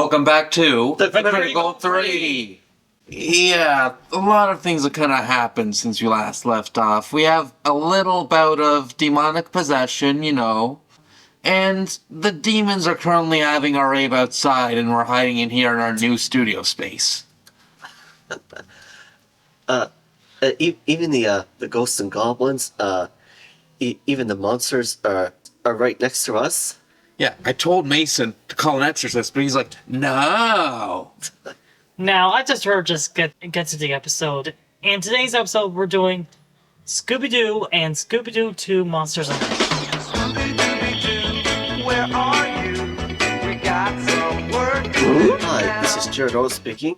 welcome back to The Critical 3. Yeah, a lot of things have kind of happened since we last left off. We have a little bout of demonic possession, and the demons are currently having a rave outside, and we're hiding in here in our new studio space. Even the ghosts and goblins, even the monsters are right next to us. Yeah, I told Mason to call an exorcist, but he's like, no. Now, I just heard get to the episode. In today's episode, we're doing Scooby-Doo and Scooby-Doo 2 Monsters Unleashed. Scooby-Doo, where are you? We got some work to do. Hi, this is Jared Earl speaking,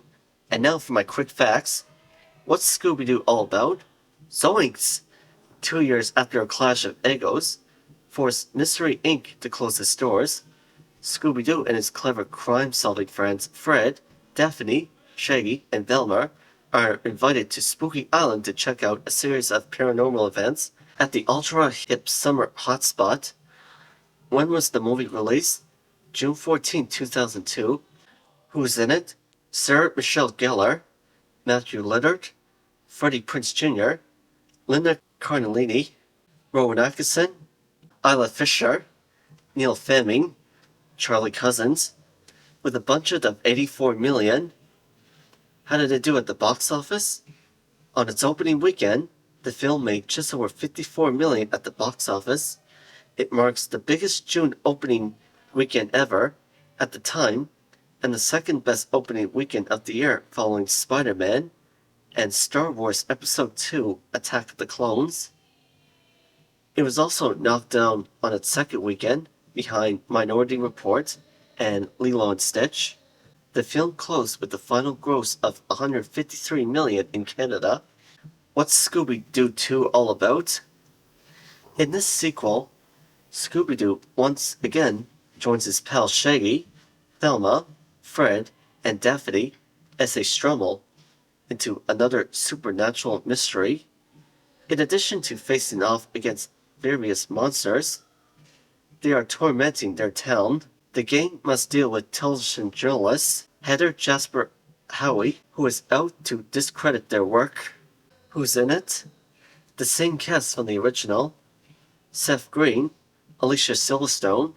and now for my quick facts. What's Scooby-Doo all about? Zoinks! 2 years after a clash of egos, forced Mystery Inc. to close its doors. Scooby-Doo and his clever crime-solving friends Fred, Daphne, Shaggy, and Velma are invited to Spooky Island to check out a series of paranormal events at the ultra-hip summer hotspot. When was the movie released? June 14, 2002. Who's in it? Sarah Michelle Gellar, Matthew Lillard, Freddie Prinze Jr., Linda Cardellini, Rowan Atkinson, Isla Fisher, Neil Fleming, Charlie Cousins, with a budget of $84 million. How did it do at the box office? On its opening weekend, the film made just over $54 million at the box office. It marks the biggest June opening weekend ever at the time, and the second best opening weekend of the year following Spider-Man and Star Wars Episode 2: Attack of the Clones. It was also knocked down on its second weekend, behind Minority Report and Lilo & Stitch. The film closed with the final gross of $153 million in Canada. What's Scooby-Doo 2 all about? In this sequel, Scooby-Doo once again joins his pal Shaggy, Thelma, Fred, and Daphne as they stumble into another supernatural mystery. In addition to facing off against various monsters, they are tormenting their town. The gang must deal with television journalist Heather Jasper Howie, who is out to discredit their work. Who's in it? The same cast from the original: Seth Green, Alicia Silverstone,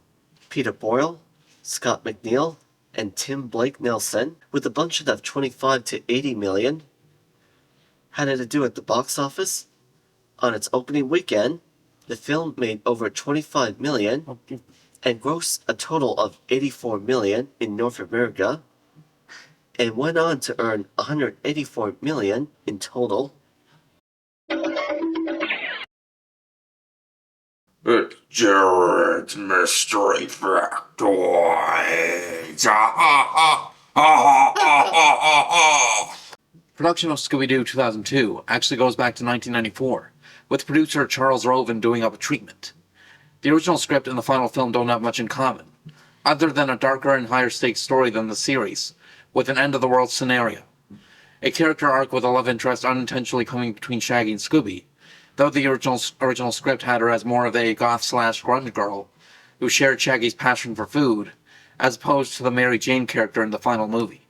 Peter Boyle, Scott McNeil, and Tim Blake Nelson, with a budget of $25 to $80 million. How did it do at the box office? On its opening weekend, the film made over $25 million and grossed a total of $84 million in North America, and went on to earn $184 million in total. It's Jared's Mystery Factoids. Production of Scooby-Doo 2002 actually goes back to 1994, with producer Charles Roven doing up a treatment. The original script and the final film don't have much in common, other than a darker and higher stakes story than the series, with an end-of-the-world scenario. A character arc with a love interest unintentionally coming between Shaggy and Scooby, though the original script had her as more of a goth/grunge girl who shared Shaggy's passion for food, as opposed to the Mary Jane character in the final movie.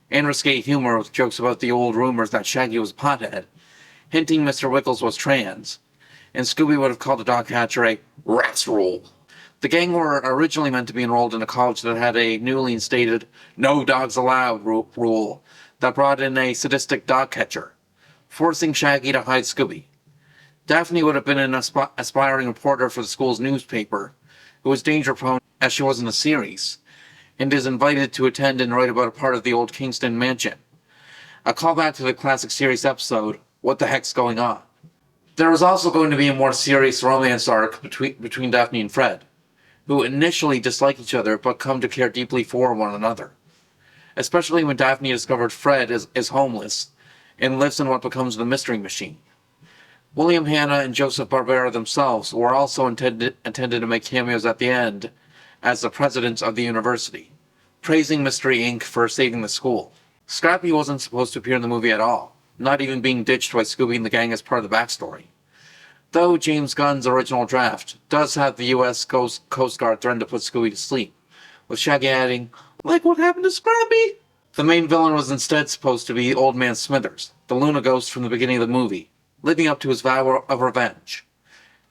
And risque humor with jokes about the old rumors that Shaggy was a pothead, hinting Mr. Wickles was trans, and Scooby would have called the dog catcher a rascal. The gang were originally meant to be enrolled in a college that had a newly instated no dogs allowed rule that brought in a sadistic dog catcher, forcing Shaggy to hide Scooby. Daphne would have been an aspiring reporter for the school's newspaper, who was danger-prone as she was in the series, and is invited to attend and write about a part of the old Kingston mansion. A callback to the classic series episode, What the Heck's Going On? There was also going to be a more serious romance arc between Daphne and Fred, who initially dislike each other but come to care deeply for one another. Especially when Daphne discovered Fred is homeless and lives in what becomes the Mystery Machine. William Hanna and Joseph Barbera themselves were also intended to make cameos at the end as the presidents of the university, praising Mystery Inc. for saving the school. Scrappy wasn't supposed to appear in the movie at all, not even being ditched by Scooby and the gang as part of the backstory. Though James Gunn's original draft does have the U.S. Coast Guard threaten to put Scooby to sleep, with Shaggy adding, Like what happened to Scrappy? The main villain was instead supposed to be Old Man Smithers, the Luna Ghost from the beginning of the movie, living up to his vow of revenge.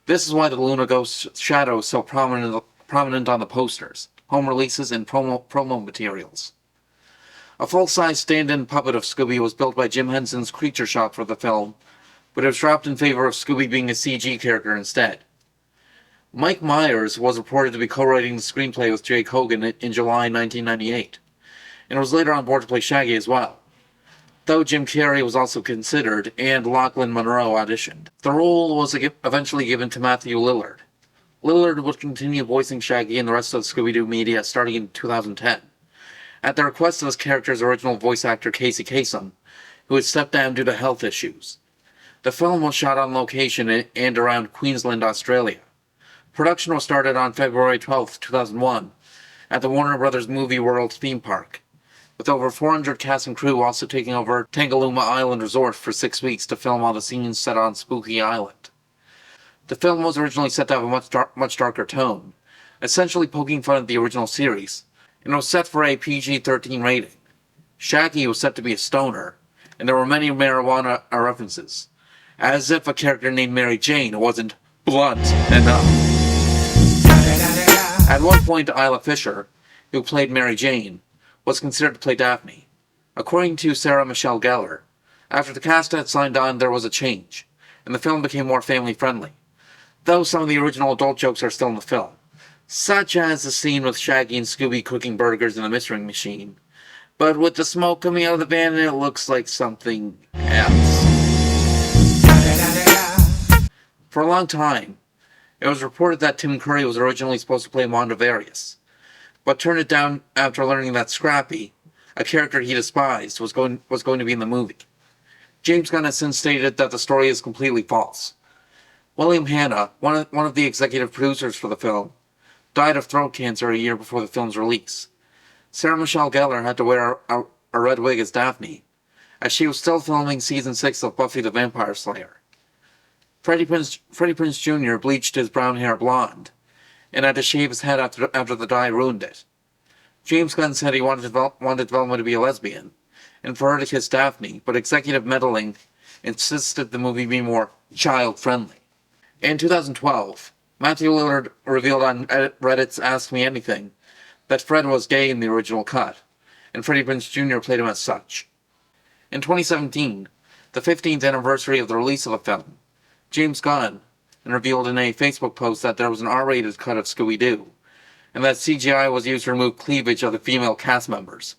This is why the Luna Ghost's shadow is so prominent on the posters, home releases, and promo materials. A full-size stand-in puppet of Scooby was built by Jim Henson's Creature Shop for the film, but it was dropped in favor of Scooby being a CG character instead. Mike Myers was reported to be co-writing the screenplay with Jake Hogan in July 1998, and was later on board to play Shaggy as well, though Jim Carrey was also considered and Lachlan Monroe auditioned. The role was eventually given to Matthew Lillard. Lillard would continue voicing Shaggy in the rest of the Scooby-Doo media starting in 2010, at the request of his character's original voice actor Casey Kasem, who had stepped down due to health issues. The film was shot on location and around Queensland, Australia. Production was started on February 12, 2001, at the Warner Brothers Movie World theme park, with over 400 cast and crew also taking over Tangalooma Island Resort for 6 weeks to film all the scenes set on Spooky Island. The film was originally set to have a much darker tone, essentially poking fun at the original series, and was set for a PG-13 rating. Shaggy was set to be a stoner, and there were many marijuana references, as if a character named Mary Jane wasn't blunt enough. At one point, Isla Fisher, who played Mary Jane, was considered to play Daphne. According to Sarah Michelle Gellar, after the cast had signed on, there was a change, and the film became more family-friendly, though some of the original adult jokes are still in the film, such as the scene with Shaggy and Scooby cooking burgers in the mystery machine, but with the smoke coming out of the van, it looks like something else. For a long time, it was reported that Tim Curry was originally supposed to play Mondavarius, but turned it down after learning that Scrappy, a character he despised, was going to be in the movie. James Gunn has since stated that the story is completely false. William Hanna, one of the executive producers for the film, died of throat cancer a year before the film's release. Sarah Michelle Gellar had to wear a red wig as Daphne, as she was still filming season 6 of Buffy the Vampire Slayer. Freddie Prinze Jr. bleached his brown hair blonde, and had to shave his head after the dye ruined it. James Gunn said he wanted Velma to be a lesbian, and for her to kiss Daphne, but executive meddling insisted the movie be more child-friendly. In 2012, Matthew Lillard revealed on Reddit's Ask Me Anything that Fred was gay in the original cut, and Freddie Prinze Jr. played him as such. In 2017, the 15th anniversary of the release of the film, James Gunn revealed in a Facebook post that there was an R-rated cut of Scooby-Doo, and that CGI was used to remove cleavage of the female cast members.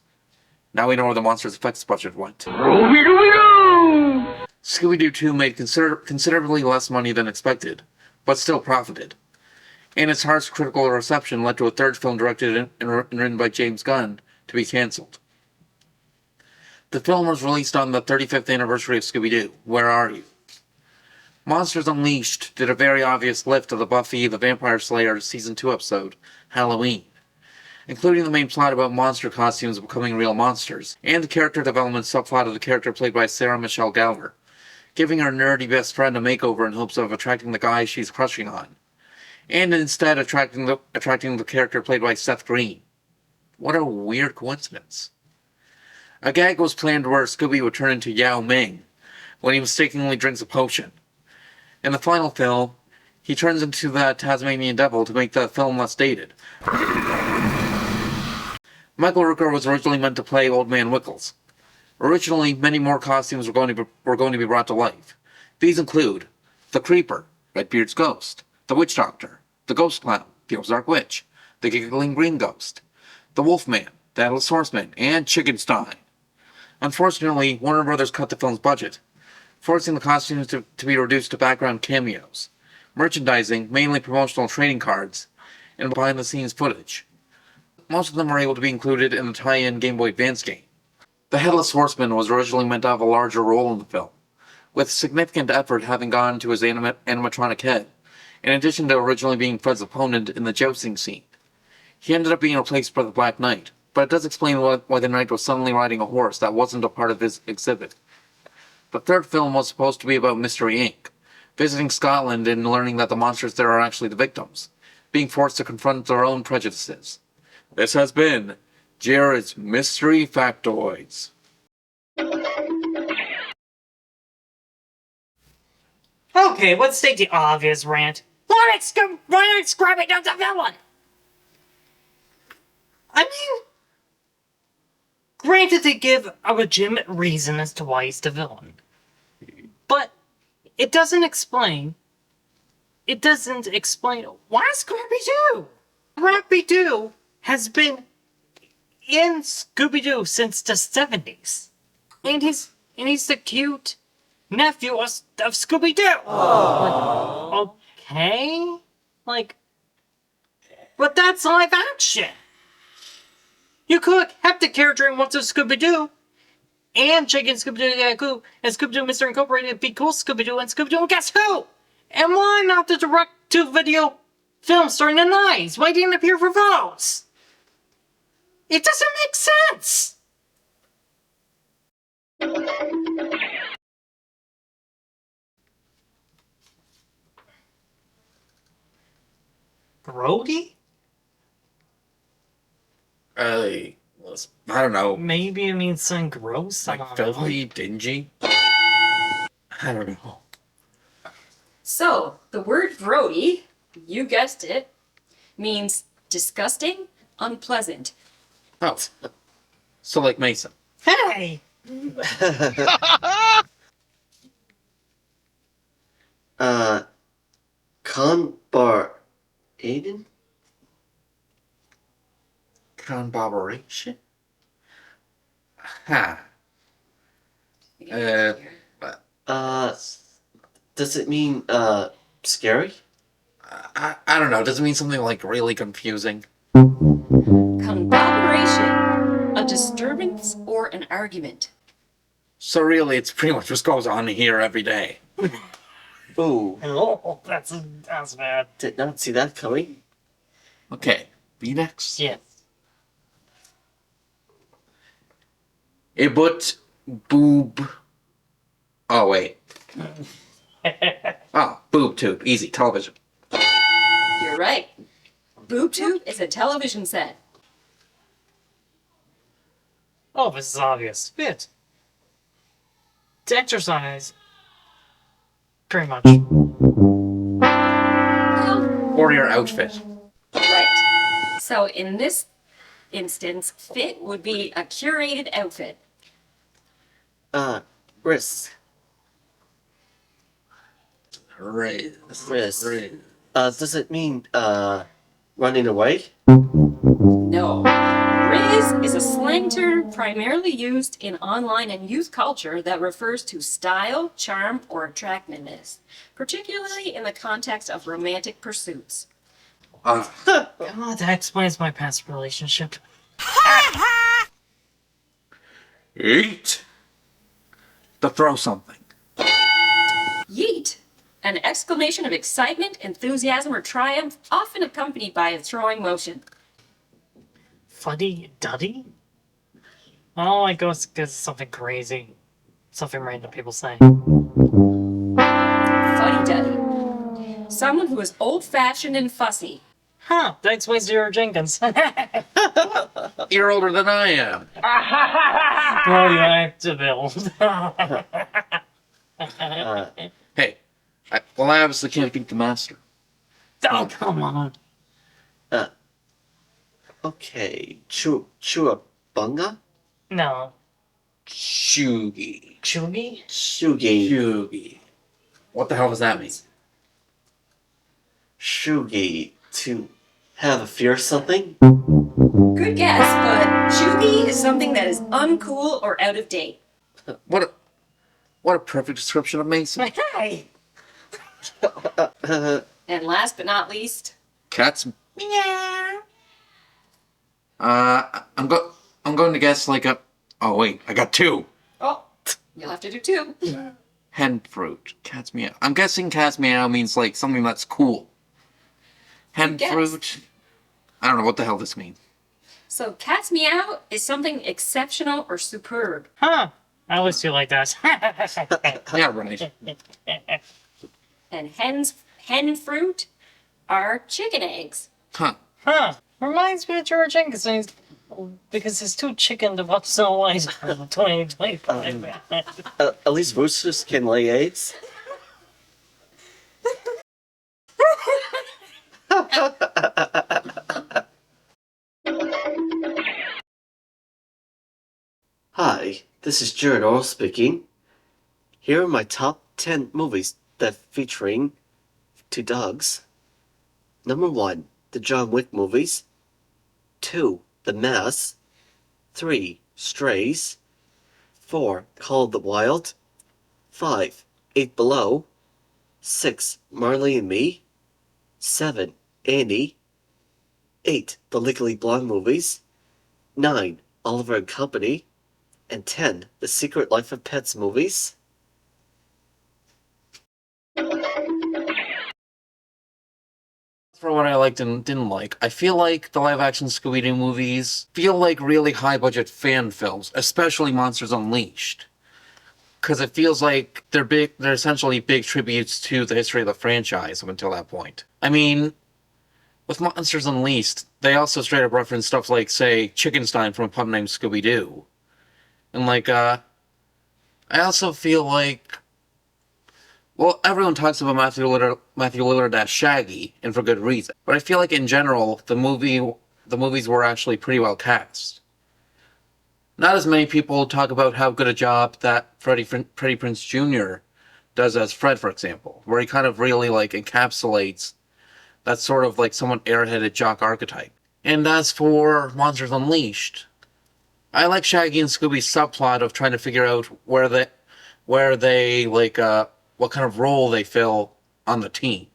Now we know where the monster's effects budget went. Scooby-Doo 2 made considerably less money than expected, but still profited, and its harsh critical reception led to a third film directed and written by James Gunn to be cancelled. The film was released on the 35th anniversary of Scooby-Doo, Where Are You? Monsters Unleashed did a very obvious lift of the Buffy the Vampire Slayer Season 2 episode, Halloween, including the main plot about monster costumes becoming real monsters, and the character development subplot of the character played by Sarah Michelle Gellar, giving her nerdy best friend a makeover in hopes of attracting the guy she's crushing on, and instead attracting the character played by Seth Green. What a weird coincidence. A gag was planned where Scooby would turn into Yao Ming when he mistakenly drinks a potion. In the final film, he turns into the Tasmanian Devil to make the film less dated. Michael Rooker was originally meant to play Old Man Wickles. Originally, many more costumes were going to be brought to life. These include the Creeper, Redbeard's ghost, the Witch Doctor, the Ghost Clown, the Ozark Witch, the Giggling Green Ghost, the Wolfman, the Atlas Horseman, and Chickenstein. Unfortunately, Warner Brothers cut the film's budget, forcing the costumes to be reduced to background cameos, merchandising, mainly promotional trading cards, and behind-the-scenes footage. Most of them were able to be included in the tie-in Game Boy Advance game. The Headless Horseman was originally meant to have a larger role in the film, with significant effort having gone to his animatronic head, in addition to originally being Fred's opponent in the jousting scene. He ended up being replaced by the Black Knight, but it does explain why the Knight was suddenly riding a horse that wasn't a part of his exhibit. The third film was supposed to be about Mystery Inc., visiting Scotland and learning that the monsters there are actually the victims, being forced to confront their own prejudices. This has been Jared's Mystery Factoids. Okay, let's state the obvious, Rant. Why aren't Scooby Doo the villain? I mean, granted, they give a legitimate reason as to why he's the villain, but it doesn't explain. It doesn't explain why Scooby-Doo. Scooby-Doo has been in Scooby-Doo since the 70s, and he's the cute nephew of Scooby-Doo. Like, okay, like, but that's live action. You could have the character in What's a Scooby-Doo and Chicken Scooby-Doo Get Cool and Scooby-Doo Mr. Incorporated Be Cool Scooby-Doo and Scooby-Doo and Guess Who? And why not the direct-to-video film starring the 90s? Why didn't it appear for those? It doesn't make sense! Grody? I don't know. Maybe it means something gross. I Like don't know. filthy, dingy? I don't know. So, the word grody, you guessed it, means disgusting, unpleasant. Oh. So like Mason. Hey! Conbar Aiden? Conboberation? Ha. Does it mean, scary? I don't know. Does it mean something like really confusing? Conboberation, a disturbance or an argument. So really, it's pretty much what goes on here every day. Ooh, Oh, that's bad. did not see that coming. Okay, be next. Yes. Ibut boob. Oh wait. Oh, boob tube. Easy. Television. You're right. Boob tube is a television set. Oh, this is obvious. Fit. To exercise. Pretty much. Well, Or your outfit. right. So in this instance, fit would be a curated outfit. Wrist. Riz. Riz. Riz. Does it mean, running away? No. Riz is a slang term primarily used in online and youth culture that refers to style, charm, or attractiveness, particularly in the context of romantic pursuits. God, that explains my past relationship. Eat. To throw something. Yeet! An exclamation of excitement, enthusiasm, or triumph, often accompanied by a throwing motion. Fuddy Duddy? Oh, I guess it's something crazy. Something random people say. Fuddy-duddy. Someone who is old-fashioned and fussy. Huh, that explains Zero Jenkins. You're older than I am. Bro, you have to build. Hey. I obviously can't beat the master. Oh, come on. Okay, Chewabunga? No. Shugi. Chugi? Shugi. Shugi. What the hell does that mean? Shugi. To have a fear of something? Good guess, but chuggy is something that is uncool or out of date. What a perfect description of Mason. Hey! And last but not least, Cats. Meow. I'm going to guess like a. Oh wait, I got two. oh, you'll have to do two. Hen fruit. Cat's meow. I'm guessing cat's meow means like something that's cool. Hen Good guess. fruit. I don't know what the hell this means. So cat's meow is something exceptional or superb. Huh. I always feel like that. Yeah, right. And hen fruit are chicken eggs. Huh. Huh. Reminds me of George Jenkins. Because it's too chicken to watch Snow White in 2025. At least roosters can lay eggs. Hi, this is Jared Orr speaking. Here are my top 10 movies that featuring two dogs. Number 1, the John Wick movies. 2, The Mask. 3, Strays. 4, Call of the Wild. 5, 8 Below. 6, Marley and Me. 7, Annie. 8, the Legally Blonde movies. 9, Oliver and Company. And 10, The Secret Life of Pets movies. For what I liked and didn't like, I feel like the live-action Scooby-Doo movies feel like really high-budget fan films, especially Monsters Unleashed. Because it feels like they're essentially big tributes to the history of the franchise up until that point. I mean, with Monsters Unleashed, they also straight up reference stuff like, say, Chickenstein from a pup named Scooby-Doo. And I also feel like, well, everyone talks about Matthew Lillard as Shaggy, and for good reason. But I feel like in general, the movies were actually pretty well cast. Not as many people talk about how good a job that Freddie Prinze Jr. does as Fred, for example, where he kind of really encapsulates that sort of somewhat airheaded jock archetype. And as for Monsters Unleashed, I like Shaggy and Scooby's subplot of trying to figure out what kind of role they fill on the team.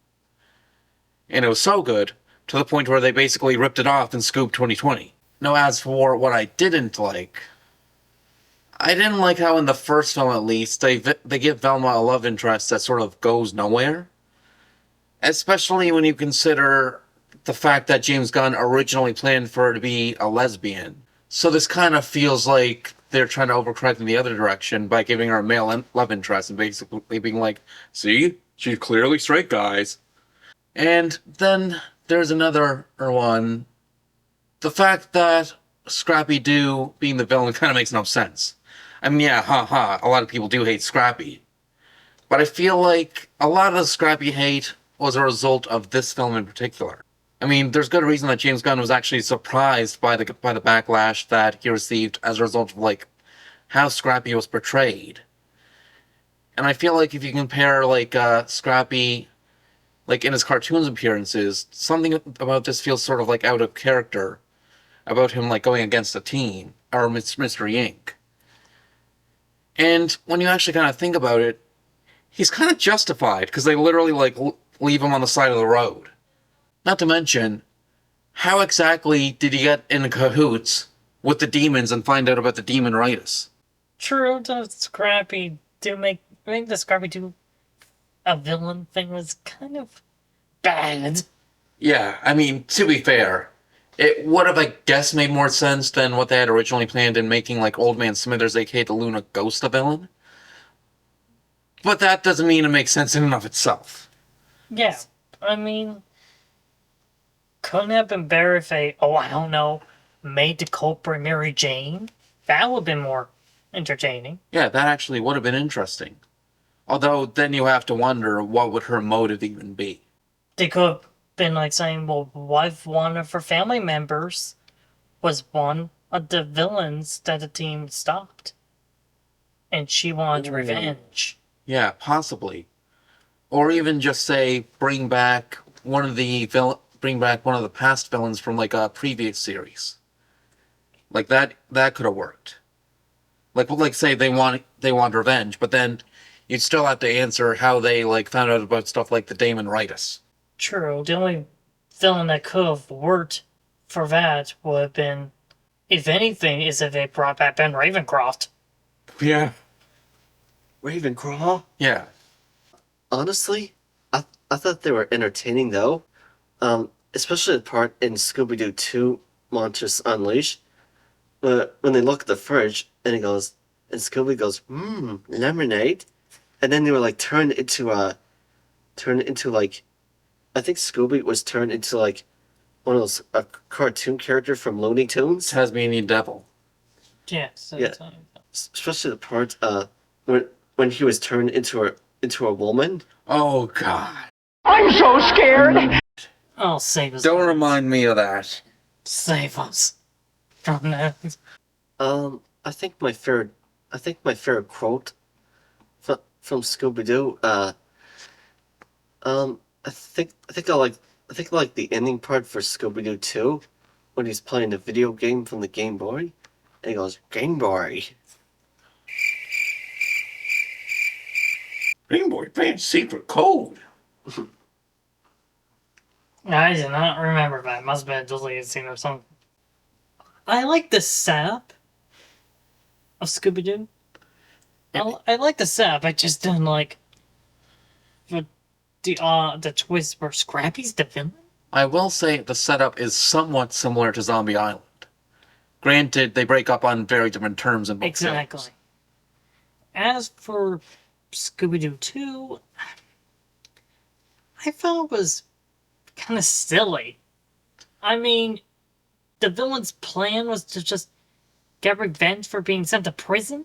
And it was so good, to the point where they basically ripped it off in Scoob 2020. Now, as for what I didn't like how in the first film, at least, they give Velma a love interest that sort of goes nowhere. Especially when you consider the fact that James Gunn originally planned for her to be a lesbian. So this kind of feels like they're trying to overcorrect in the other direction by giving her a male love interest and basically being like, see? She's clearly straight, guys. And then there's another one. The fact that Scrappy-Doo being the villain kind of makes no sense. I mean, yeah, a lot of people do hate Scrappy. But I feel like a lot of the Scrappy hate was a result of this film in particular. I mean, there's good reason that James Gunn was actually surprised by the backlash that he received as a result of how Scrappy was portrayed. And I feel like if you compare Scrappy in his cartoons appearances, something about this feels sort of out of character about him going against a team or Mystery Inc. And when you actually kind of think about it, he's kind of justified because they literally leave him on the side of the road. Not to mention, how exactly did he get in cahoots with the demons and find out about the demonitis? True, the Scrappy do make the Scrappy do a villain thing was kind of bad. Yeah, I mean, to be fair, it would have, I guess, made more sense than what they had originally planned in making Old Man Smithers, aka the Luna Ghost, a villain. But that doesn't mean it makes sense in and of itself. Yeah, I mean, couldn't have been better if they, I don't know, made the culprit Mary Jane? That would have been more entertaining. Yeah, that actually would have been interesting. Although, then you have to wonder, what would her motive even be? They could have been saying, well, what if one of her family members was one of the villains that the team stopped? And she wanted revenge. Yeah, possibly. Or even just say, bring back one of the past villains from a previous series. That could have worked. Say they want revenge, but then you'd still have to answer how they found out about stuff like the demonitis. True. The only villain that could have worked for that would have been, if anything, is if they brought back Ben Ravencroft. Yeah. Ravenclaw? Yeah. Honestly, I thought they were entertaining though. Especially the part in Scooby-Doo 2 Monsters Unleashed. But when they look at the fridge and Scooby goes, lemonade. And then they were turned into I think Scooby was turned into one of those a cartoon character from Looney Tunes. Tasmanian Devil. Yes. Yeah. Especially the part when he was turned into a woman. Oh God! Oh, save us. Don't remind me of that. Save us from that. I think my favorite quote from Scooby Doo. I think I like the ending part for Scooby Doo 2 when he's playing the video game from the Game Boy, and he goes Game Boy. Game Boy Advance secret code. I did not remember that. Must have been a deleted scene or something. I like the setup of Scooby Doo. I like the setup. I just didn't like the twist where Scrappy's the villain. I will say the setup is somewhat similar to Zombie Island. Granted, they break up on very different terms in both Exactly. films. As for Scooby Doo 2, I thought it was kind of silly. I mean, the villain's plan was to just get revenge for being sent to prison?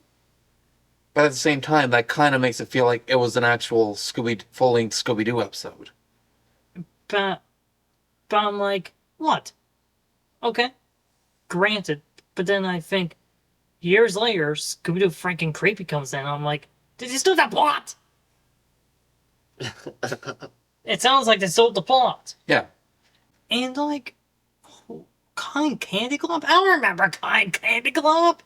But at the same time, that kind of makes it feel like it was an actual full-length Scooby-Doo episode. But I'm like, what? Okay, granted. But then I think, years later, Scooby-Doo freaking Creepy comes in, and I'm like, did you steal the plot? It sounds like they stole the plot. Yeah. And like, Cotton Candy Club? I don't remember Cotton Candy Club.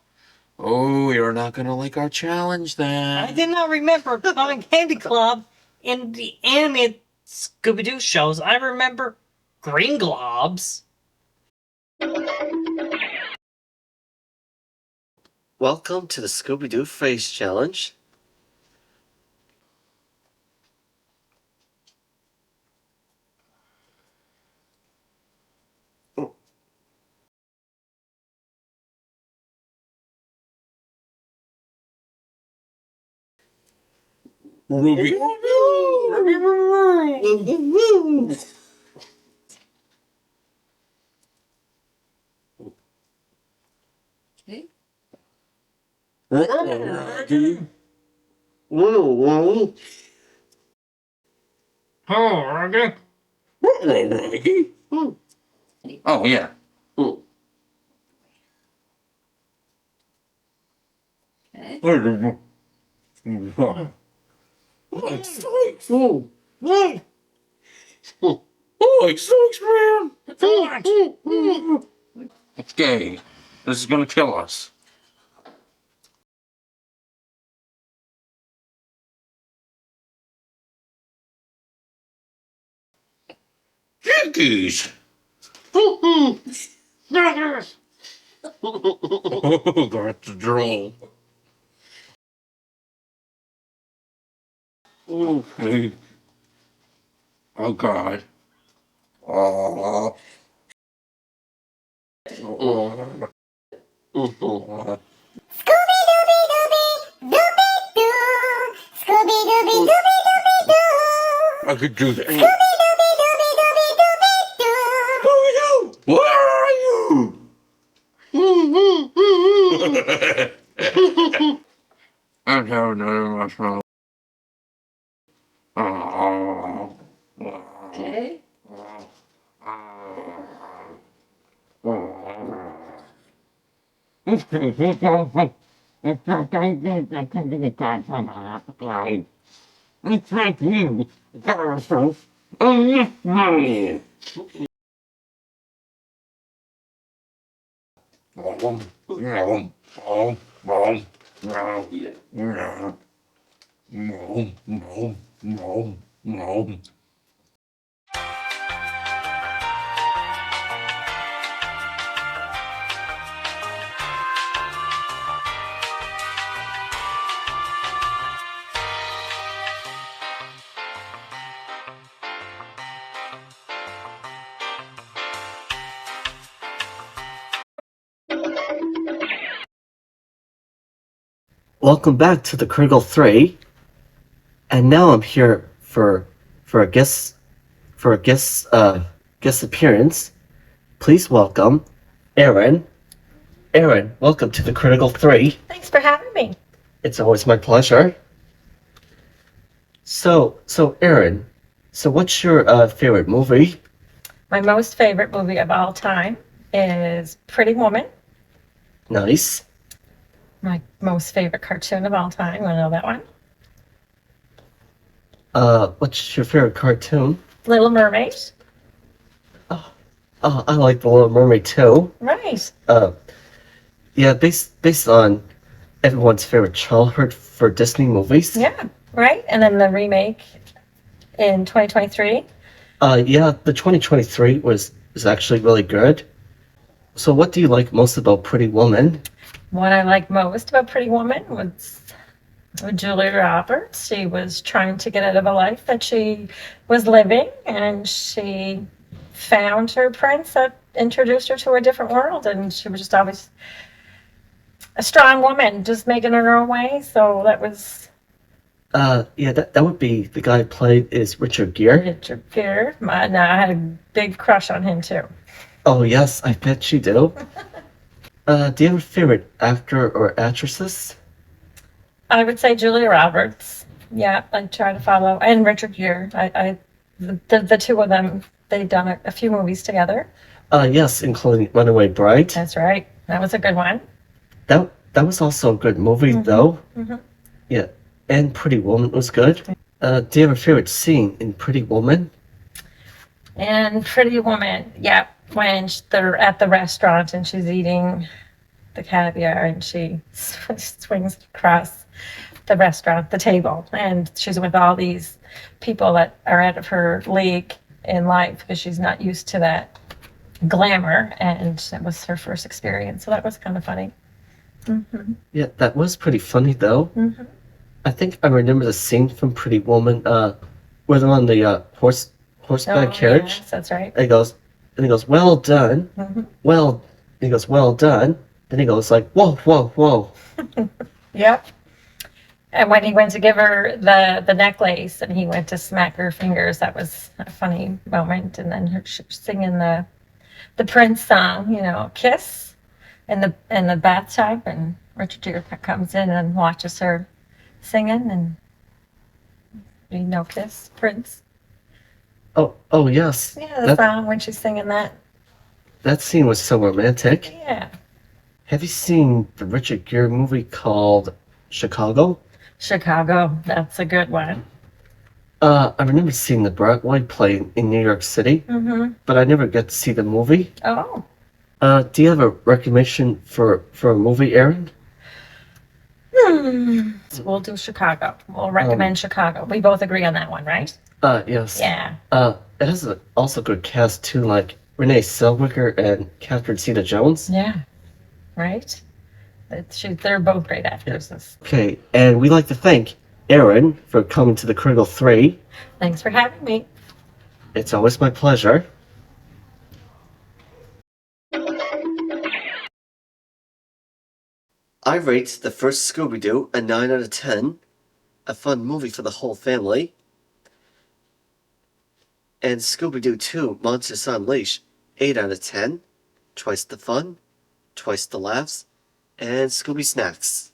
Oh, you're not gonna like our challenge then. I did not remember Cotton Candy Club in the animated Scooby-Doo shows. I remember Green Globs. Welcome to the Scooby Doo Phrase Challenge. Ruby. Okay. Oh, Roger. Oh, yeah. Okay. It's gay. This is gonna kill us. Jinkies! Oh, that's a droll. Okay. Oh, God. Oh. I could do that. Scooby-Doo! Where are you? I'm having another marshmallow. Oh. Okay. Welcome back to the Critical 3. And now I'm here for a guest appearance. please welcome Aaron. Aaron, welcome to the Critical 3. Thanks for having me. It's always my pleasure. So Aaron, what's your favorite movie? My most favorite movie of all time is Pretty Woman. Nice. My most favorite cartoon of all time. Want to know that one? What's your favorite cartoon? Little Mermaid. I like The Little Mermaid too. Right. Yeah, based on everyone's favorite childhood for Disney movies. Yeah. Right. And then the remake in 2023. Yeah, the 2023 was actually really good. So what do you like most about Pretty Woman? What I like most about Pretty Woman was Julia Roberts. She was trying to get out of a life that she was living, and she found her prince that introduced her to a different world, and she was just always a strong woman, just making her own way. So that was Yeah, that would be the guy who played is Richard Gere. Richard Gere. And I had a big crush on him too. Oh yes, I bet you do. Do you have a favorite actor or actresses? I would say Julia Roberts. Yeah, I try to follow, and Richard Gere. The two of them, they've done a few movies together. Yes, including Runaway Bride. That's right. That was a good one. That was also a good movie though. Yeah, and Pretty Woman was good. Do you have a favorite scene in Pretty Woman? And Pretty Woman, yeah, when they're at the restaurant and she's eating the caviar and she swings across the restaurant, the table, and she's with all these people that are out of her league in life because she's not used to that glamour, and that was her first experience, so that was kind of funny. Yeah, that was pretty funny though. I think I remember the scene from Pretty Woman, where they're on the horseback carriage. Yes, that's right. And he goes, well done. Well, and he goes, well done. Then he goes like, whoa, whoa, whoa. Yep. And when he went to give her the necklace and he went to smack her fingers, that was a funny moment. And then her singing the Prince song, Kiss in the bathtub, and Richard Gere comes in and watches her singing, and Kiss, Prince. Oh yes. Yeah, the song when she's singing that. That scene was so romantic. Yeah. Have you seen the Richard Gere movie called Chicago? Chicago, that's a good one. I remember seeing the Broadway play in New York City, but I never got to see the movie. Oh. Do you have a recommendation for a movie, Aaron? So we'll do Chicago. We'll recommend Chicago. We both agree on that one, right? Yes. Yeah. It has also good cast too, like Renee Zellweger and Catherine Zeta-Jones. Yeah. Right? They're both great actresses. Okay, and we'd like to thank Aaron for coming to the Critical 3. Thanks for having me. It's always my pleasure. I rate the first Scooby-Doo a 9 out of 10. A fun movie for the whole family. And Scooby-Doo 2 Monsters Unleashed 8 out of 10. Twice the fun, twice the laughs, and Scooby Snacks.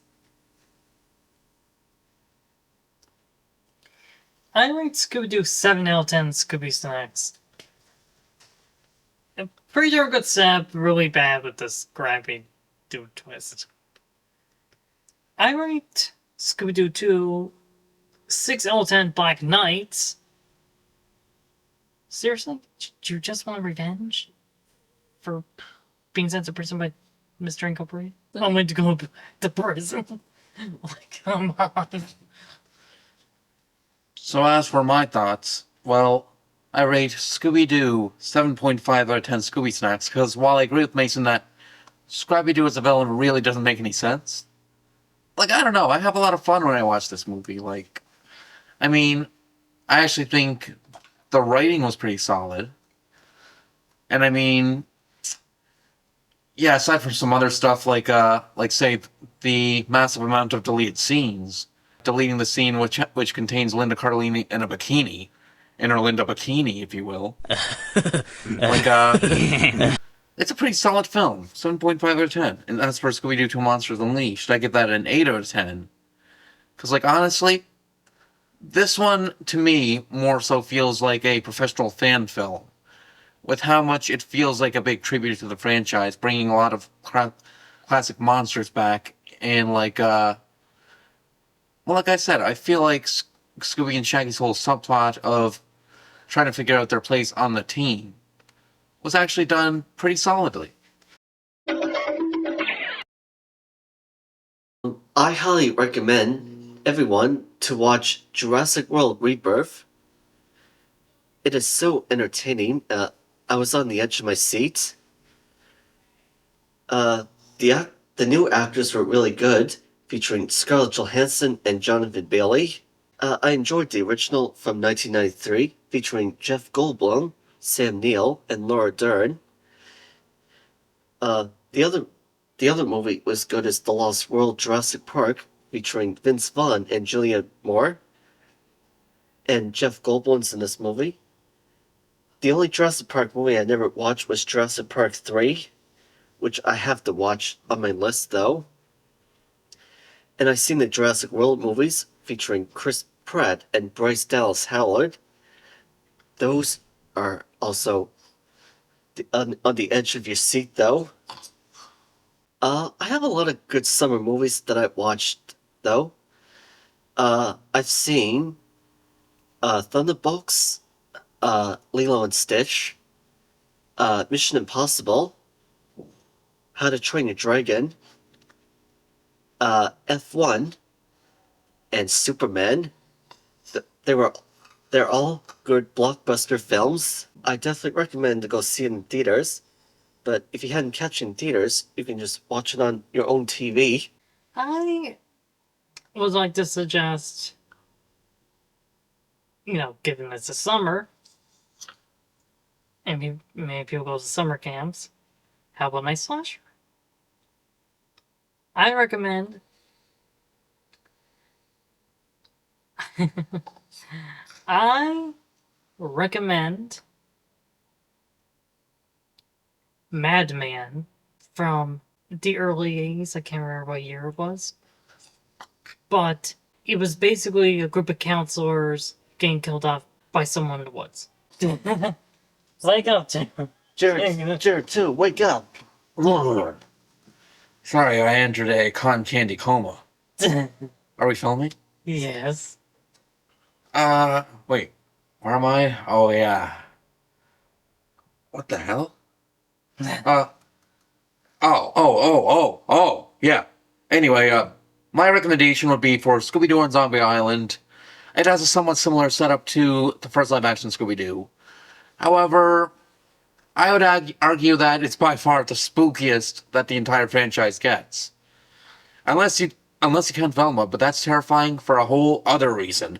I rate Scooby-Doo 7 out of 10 Scooby Snacks. A pretty darn good setup, really bad with this Scrappy-Doo twist. I rate Scooby-Doo 2 6 out of 10 Black Knights. Seriously? Do you just want revenge? For being sent to prison by Mr. Incorporated? I'm going to go to prison. Like, come on. So as for my thoughts, well, I rate Scooby-Doo 7.5 out of 10 Scooby Snacks, because while I agree with Mason that Scrappy-Doo as a villain really doesn't make any sense, like, I don't know, I have a lot of fun when I watch this movie. Like, I mean, I actually think the writing was pretty solid. And I mean, yeah, aside from some other stuff like say, the massive amount of deleted scenes, deleting the scene which contains Linda Cardellini in a bikini, in her Linda bikini, if you will. Like, It's a pretty solid film. 7.5 out of 10. And as for Scooby-Doo 2 Monsters Unleashed, I give that an 8 out of 10. Because, like, honestly, this one, to me, more so feels like a professional fan film. With how much it feels like a big tribute to the franchise, bringing a lot of classic monsters back. And, like, well, like I said, I feel like Scooby and Shaggy's whole subplot of trying to figure out their place on the team was actually done pretty solidly. I highly recommend everyone to watch Jurassic World Rebirth. It is so entertaining. I was on the edge of my seat. The new actors were really good, featuring Scarlett Johansson and Jonathan Bailey. I enjoyed the original from 1993, featuring Jeff Goldblum, Sam Neill, and Laura Dern. The other movie was good as The Lost World Jurassic Park, featuring Vince Vaughn and Julianne Moore. And Jeff Goldblum's in this movie. The only Jurassic Park movie I never watched was Jurassic Park 3, which I have to watch on my list though. And I've seen the Jurassic World movies featuring Chris Pratt and Bryce Dallas Howard. Those are also on the edge of your seat though. I have a lot of good summer movies that I've watched though. I've seen Thunderbolts, Lilo and Stitch, Mission Impossible, How to Train Your Dragon, F1, and Superman. They're all good blockbuster films. I definitely recommend to go see it in theaters. But if you hadn't catch it in theaters, you can just watch it on your own TV. I would like to suggest, given it's the summer, and maybe people go to summer camps, how about a nice slasher? I recommend I recommend Madman from the early 80s. I can't remember what year it was. But it was basically a group of counselors getting killed off by someone in the woods. Wake up, Jared, too, wake up. Sorry, I entered a cotton candy coma. Are we filming? Yes. Wait. Where am I? Oh, yeah. What the hell? Yeah. Anyway, my recommendation would be for Scooby-Doo on Zombie Island. It has a somewhat similar setup to the first live-action Scooby-Doo. However, I would argue that it's by far the spookiest that the entire franchise gets. Unless you count Velma, but that's terrifying for a whole other reason.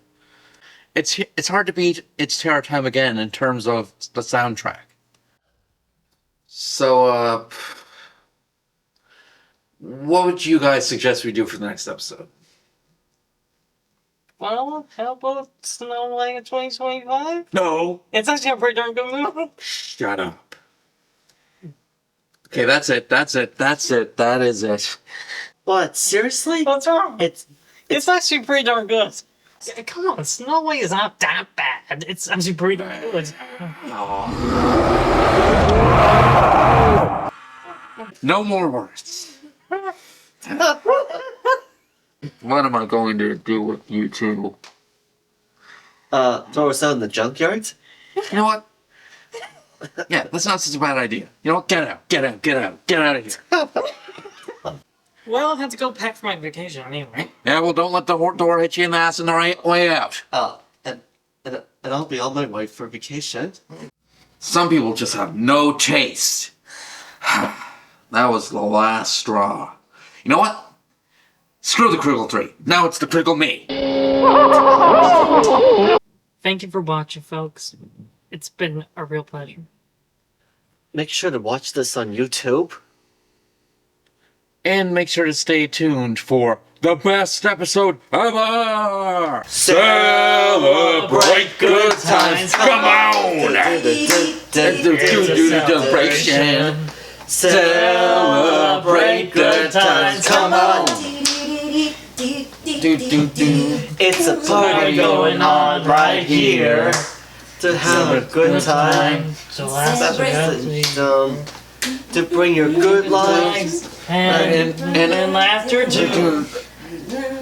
It's hard to beat It's Terror Time Again in terms of the soundtrack. So, what would you guys suggest we do for the next episode? Well, how about Snow White 2025? No. It's actually a pretty darn good movie. Shut up. Okay, that's it. That is it. What, seriously? What's wrong? It's actually pretty darn good. Yeah, come on, Snow White is not that bad. It's actually pretty darn good. No more words. What am I going to do with you two? Throw us out in the junkyard? You know what? Yeah, that's not such a bad idea. You know what? Get out of here. Well, I have to go pack for my vacation anyway. Yeah, well, don't let the door hit you in the ass on the right way out. And I'll be on my way for vacation. Some people just have no taste. That was the last straw. You know what? Screw the Critical 3. Now it's the Critical Me. Thank you for watching, folks. It's been a real pleasure. Make sure to watch this on YouTube. And make sure to stay tuned for the best episode ever! Celebrate good times! Come on! It's a celebration. Celebrate good times. Come on. Do, do, do. It's a party going on right here to have a good time. So last To bring your good lives. and laughter too.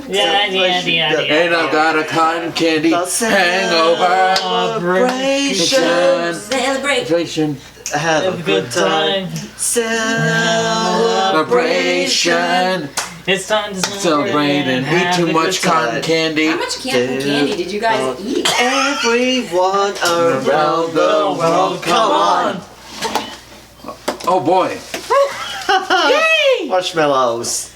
Yeah. And I've got a cotton candy hangover. Celebration. Celebration. Have a good time. Celebration. It's time to Celebrate and eat too much cotton candy. How much candy did you guys eat? Everyone around the world, come on! Oh boy. Marshmallows.